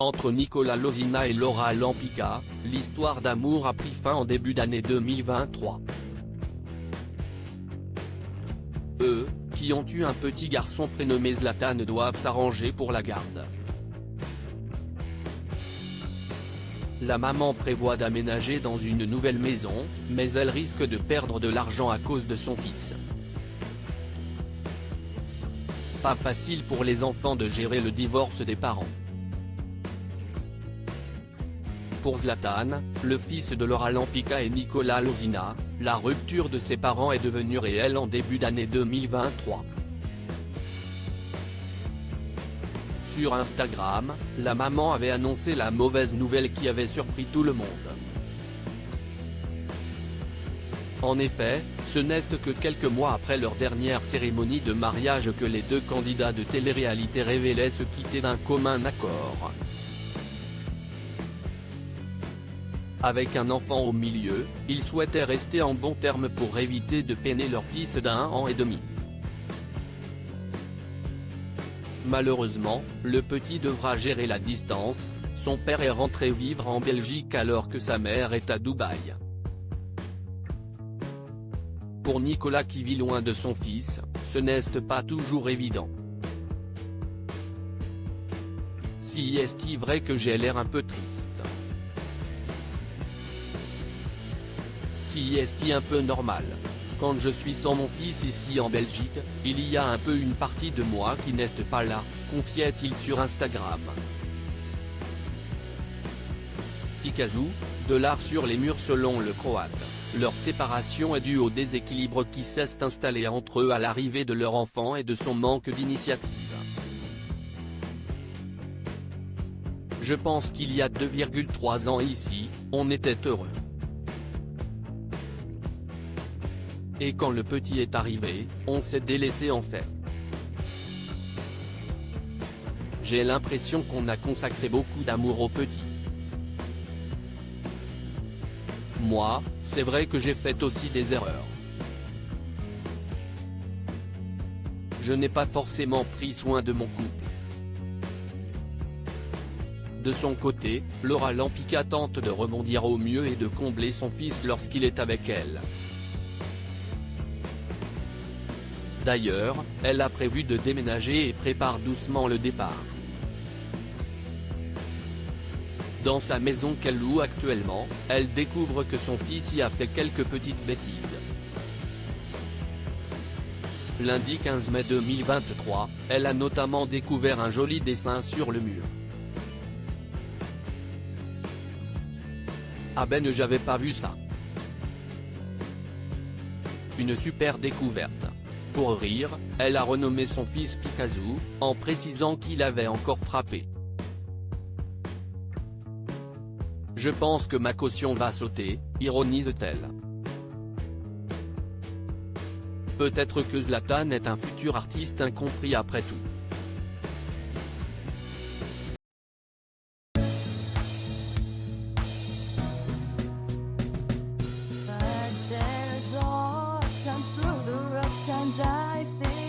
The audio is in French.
Entre Nicolas Lozina et Laura Lampica, l'histoire d'amour a pris fin en début d'année 2023. Eux, qui ont eu un petit garçon prénommé Zlatan, doivent s'arranger pour la garde. La maman prévoit d'aménager dans une nouvelle maison, mais elle risque de perdre de l'argent à cause de son fils. Pas facile pour les enfants de gérer le divorce des parents. Pour Zlatan, le fils de Laura Lampica et Nicolas Lozina, la rupture de ses parents est devenue réelle en début d'année 2023. Sur Instagram, la maman avait annoncé la mauvaise nouvelle qui avait surpris tout le monde. En effet, ce n'est que quelques mois après leur dernière cérémonie de mariage que les deux candidats de télé-réalité révélaient se quitter d'un commun accord. Avec un enfant au milieu, ils souhaitaient rester en bons termes pour éviter de peiner leur fils d'1 an et demi. Malheureusement, le petit devra gérer la distance, son père est rentré vivre en Belgique alors que sa mère est à Dubaï. Pour Nicolas qui vit loin de son fils, ce n'est pas toujours évident. Si est-il vrai que j'ai l'air un peu triste? Si est-il un peu normal? Quand je suis sans mon fils ici en Belgique, il y a un peu une partie de moi qui n'est pas là, confiait-il sur Instagram. Picasso, de l'art sur les murs selon le Croate, leur séparation est due au déséquilibre qui s'est installé entre eux à l'arrivée de leur enfant et de son manque d'initiative. Je pense qu'il y a 2,3 ans ici, on était heureux. Et quand le petit est arrivé, on s'est délaissé en fait. J'ai l'impression qu'on a consacré beaucoup d'amour au petit. Moi, c'est vrai que j'ai fait aussi des erreurs. Je n'ai pas forcément pris soin de mon couple. De son côté, Laura Lampica tente de rebondir au mieux et de combler son fils lorsqu'il est avec elle. D'ailleurs, elle a prévu de déménager et prépare doucement le départ. Dans sa maison qu'elle loue actuellement, elle découvre que son fils y a fait quelques petites bêtises. Lundi 15 mai 2023, elle a notamment découvert un joli dessin sur le mur. Ah ben j'avais pas vu ça. Une super découverte. Pour rire, elle a renommé son fils Picasso, en précisant qu'il avait encore frappé. Je pense que ma caution va sauter, ironise-t-elle. Peut-être que Zlatan est un futur artiste incompris après tout. Times through the rough times I feel